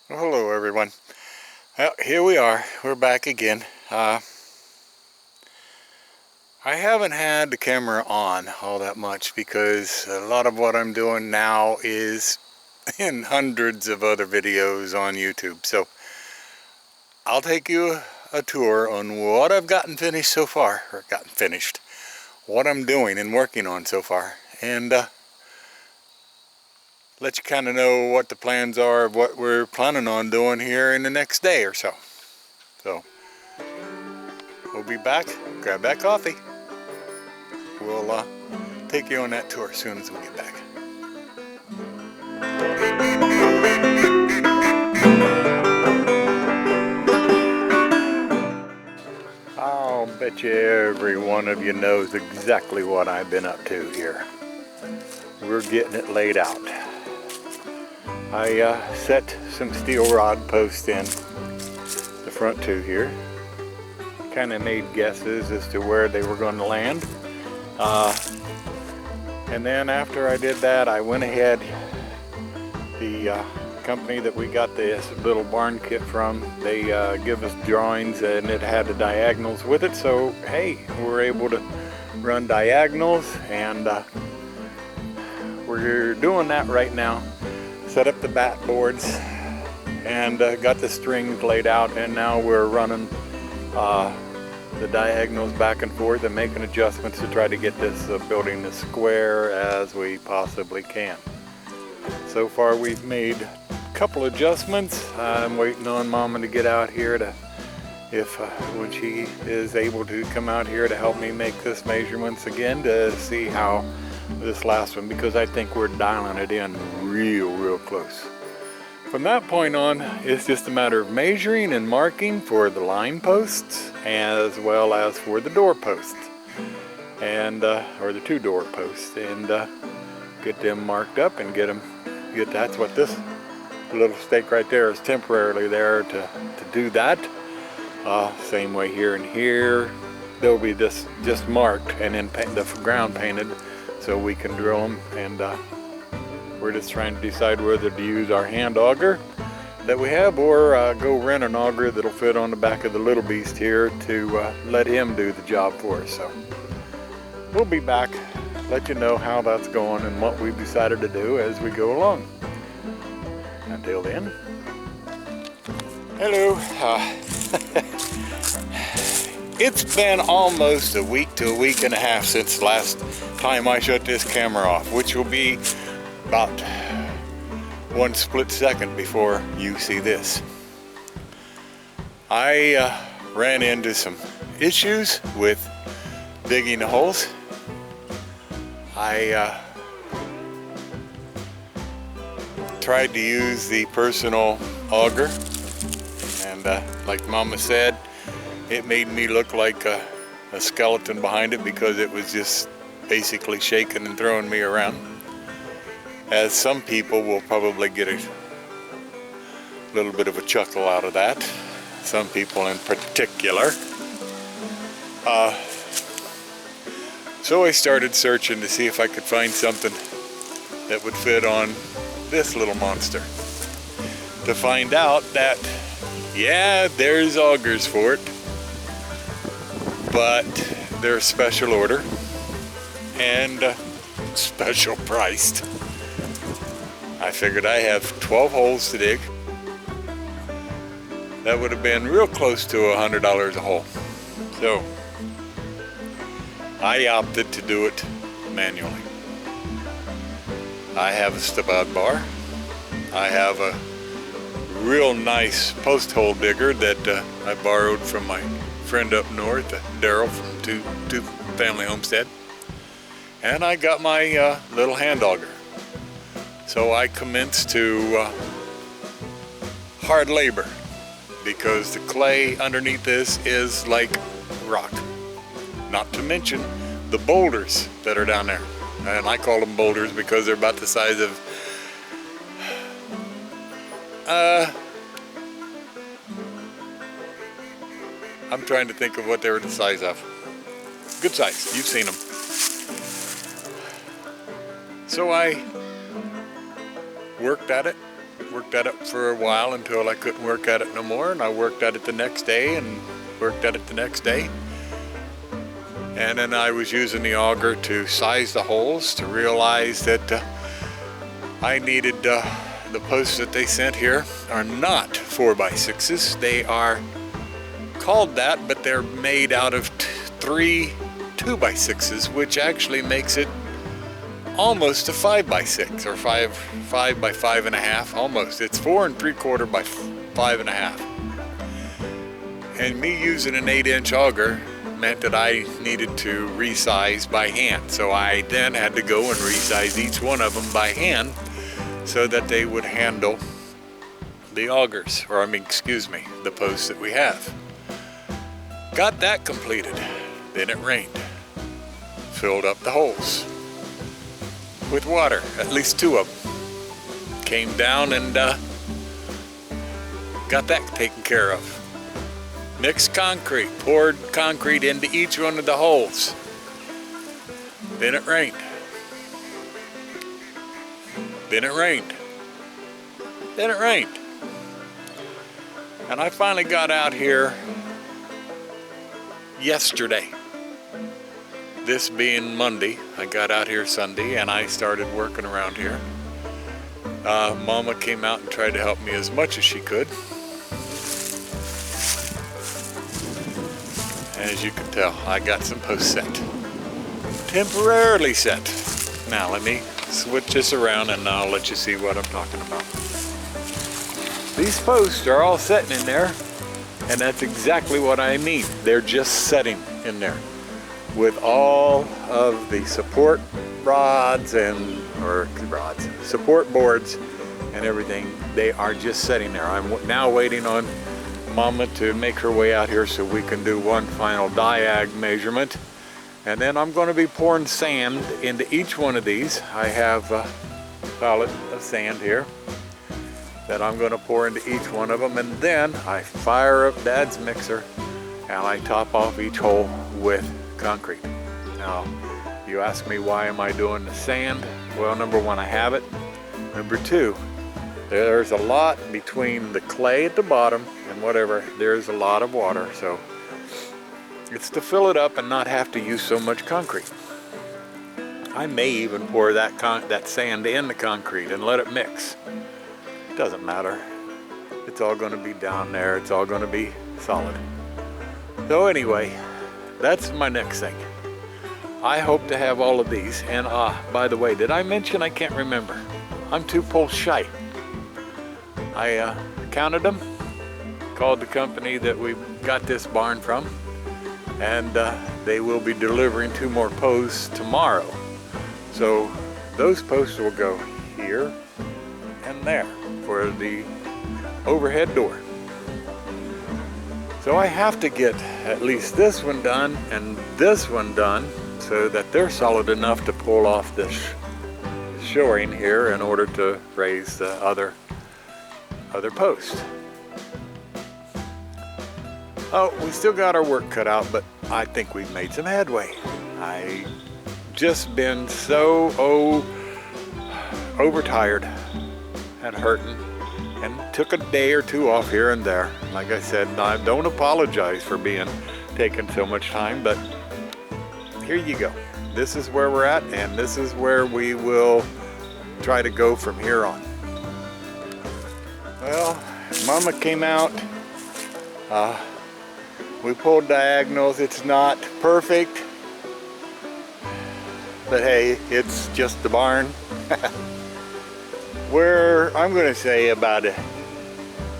Well, hello everyone. Well, here we are. We're back again. I haven't had the camera on all that much because a lot of what I'm doing now is in hundreds of other videos on YouTube. So I'll take you a tour on what I've gotten finished so far, what I'm doing and working on so far, and let you kind of know what the plans are of what we're planning on doing here in the next day or so. So we'll be back. Grab that coffee. We'll take you on that tour as soon as we get back. I'll bet you every one of you knows exactly what I've been up to here. We're getting it laid out. I set some steel rod posts in the front two here. Kind of made guesses as to where they were going to land. And then after I did that, I went ahead, the company that we got this little barn kit from, they give us drawings and it had the diagonals with it. So hey, we're able to run diagonals, and we're doing that right now. Set up the bat boards and got the strings laid out, and now we're running the diagonals back and forth and making adjustments to try to get this building as square as we possibly can. So far we've made a couple adjustments. I'm waiting on Mama to get out here to, when she is able to come out here to help me make this measurements again to see how this last one, because I think we're dialing it in real close. From that point on, it's just a matter of measuring and marking for the line posts as well as for the door posts, and or the two door posts, and get them marked up and that's what this little stake right there is temporarily there to do that. Same way here and here, they'll be this just marked and then the ground painted so we can drill them, and we're just trying to decide whether to use our hand auger that we have or go rent an auger that'll fit on the back of the little beast here to let him do the job for us. So we'll be back, let you know how that's going and what we've decided to do as we go along. Until then, hello. It's been almost a week to a week and a half since the last time I shut this camera off, which will be about one split second before you see this. I ran into some issues with digging the holes. I tried to use the personal auger, and like Mama said, it made me look like a skeleton behind it because it was just basically shaking and throwing me around. As some people will probably get a little bit of a chuckle out of that, some people in particular. So I started searching to see if I could find something that would fit on this little monster. To find out that, yeah, there's augers for it, but they're special order and special priced. I figured I have 12 holes to dig. That would have been real close to $100 a hole. So I opted to do it manually. I have a stub-out bar. I have a real nice post hole digger that I borrowed from my friend up north, Daryl from Two Family Homestead. And I got my little hand auger. So I commenced to hard labor, because the clay underneath this is like rock. Not to mention the boulders that are down there. And I call them boulders because they're about the size of I'm trying to think of what they were the size of. Good size, you've seen them. So I worked at it worked at it for a while until I couldn't work at it no more, and I worked at it the next day and worked at it the next day. And then I was using the auger to size the holes to realize that I needed the posts that they sent here are not 4x6s. They are called that, but they're made out of 3 2x6s, which actually makes it almost a 5x6 or 5 by 5.5, almost. It's 4 3/4 by 5.5. And me using an 8-inch auger meant that I needed to resize by hand. So I then had to go and resize each one of them by hand so that they would handle the augers, or the posts that we have. Got that completed. Then it rained. Filled up the holes with water, at least 2 of them. Came down and got that taken care of. Mixed concrete, poured concrete into each one of the holes. Then it rained. Then it rained. Then it rained. And I finally got out here yesterday. This being Monday, I got out here Sunday and I started working around here. Mama came out and tried to help me as much as she could. As you can tell, I got some posts set. Temporarily set. Now let me switch this around and I'll let you see what I'm talking about. These posts are all sitting in there, and that's exactly what I mean. They're just setting in there with all of the support rods support boards and everything. They are just sitting there. I'm now waiting on Mama to make her way out here so we can do one final diag measurement, and then I'm going to be pouring sand into each one of these. I have a pallet of sand here that I'm going to pour into each one of them, and then I fire up Dad's mixer and I top off each hole with concrete. Now, you ask me, why am I doing the sand? Well, number one, I have it. Number two, there's a lot between the clay at the bottom and whatever. There's a lot of water, so it's to fill it up and not have to use so much concrete. I may even pour that sand in the concrete and let it mix. It doesn't matter. It's all going to be down there. It's all going to be solid. So anyway, that's my next thing. I hope to have all of these. And by the way, did I mention? I can't remember. I'm 2 poles shy. I counted them, called the company that we got this barn from, and they will be delivering 2 more posts tomorrow. So those posts will go here and there for the overhead door. So I have to get at least this one done and this one done so that they're solid enough to pull off this shoring here in order to raise the other post. Oh, we still got our work cut out, but I think we've made some headway. I just been so overtired and hurting, and took a day or 2 off here and there. Like I said, I don't apologize for taking so much time, but here you go. This is where we're at, and this is where we will try to go from here on. Well, Mama came out. We pulled diagonals. It's not perfect, but hey, it's just the barn. Where I'm going to say about an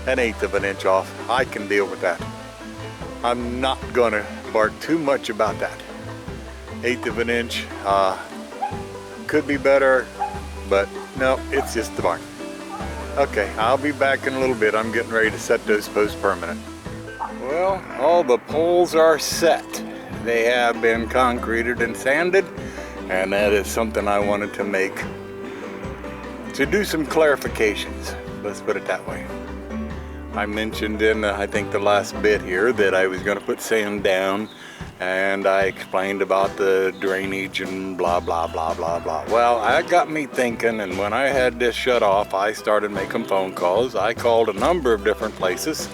1/8 of an inch off. I can deal with that. I'm not going to bark too much about that. 1/8 of an inch could be better, but no, it's just the barn. Okay, I'll be back in a little bit. I'm getting ready to set those posts permanent. Well, all the poles are set. They have been concreted and sanded, and that is something I wanted to do some clarifications. Let's put it that way. I mentioned in I think the last bit here that I was going to put sand down And I explained about the drainage and blah, blah, blah, blah, blah. Well, that got me thinking, and when I had this shut off, I started making phone calls. I called a number of different places,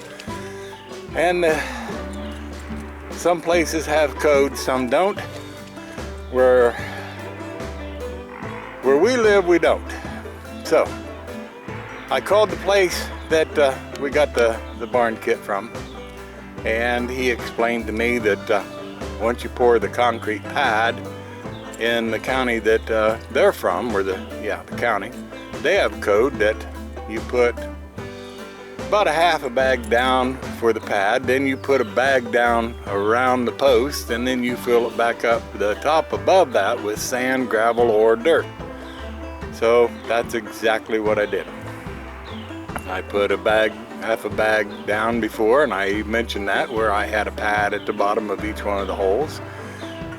and some places have codes, some don't. Where we live, we don't. So I called the place that we got the barn kit from, and he explained to me that once you pour the concrete pad in the county that they're from, or the county, they have a code that you put about a half a bag down for the pad, then you put a bag down around the post, and then you fill it back up the top above that with sand, gravel, or dirt. So that's exactly what I did. I put half a bag down before, and I mentioned that, where I had a pad at the bottom of each one of the holes.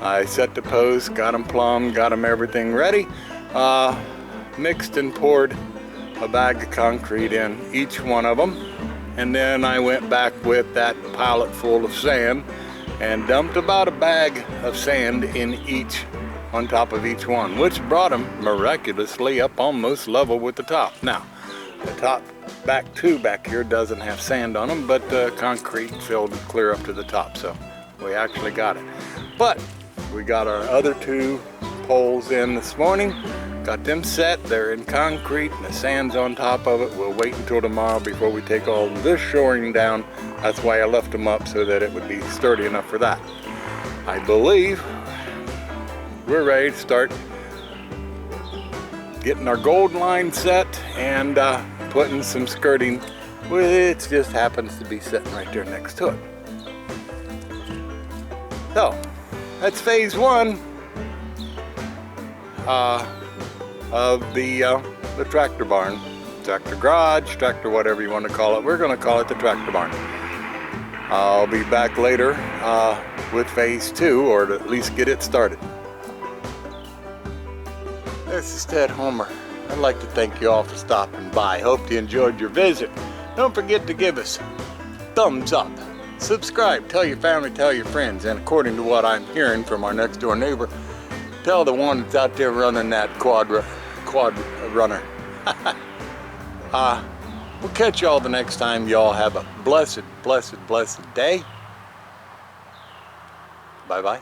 I set the posts, got them plumbed, got them everything ready, mixed and poured a bag of concrete in each one of them, and then I went back with that pallet full of sand and dumped about a bag of sand in each, on top of each one, which brought them miraculously up almost level with the top. Now, the top back here doesn't have sand on them, but the concrete filled clear up to the top, so we actually got it. But we got our other two poles in this morning, got them set, they're in concrete, and the sand's on top of it. We'll wait until tomorrow before we take all this shoring down. That's why I left them up, so that it would be sturdy enough for that. I believe we're ready to start getting our gold line set and putting some skirting, which just happens to be sitting right there next to it. So that's phase one of the tractor barn, tractor garage, tractor whatever you want to call it. We're going to call it the tractor barn. I'll be back later with phase two, or to at least get it started. This is Ted Homer. I'd like to thank you all for stopping by. Hope you enjoyed your visit. Don't forget to give us thumbs up, subscribe, tell your family, tell your friends, and according to what I'm hearing from our next door neighbor, tell the one that's out there running that quad runner. We'll catch y'all the next time. Y'all have a blessed, blessed, blessed day. Bye-bye.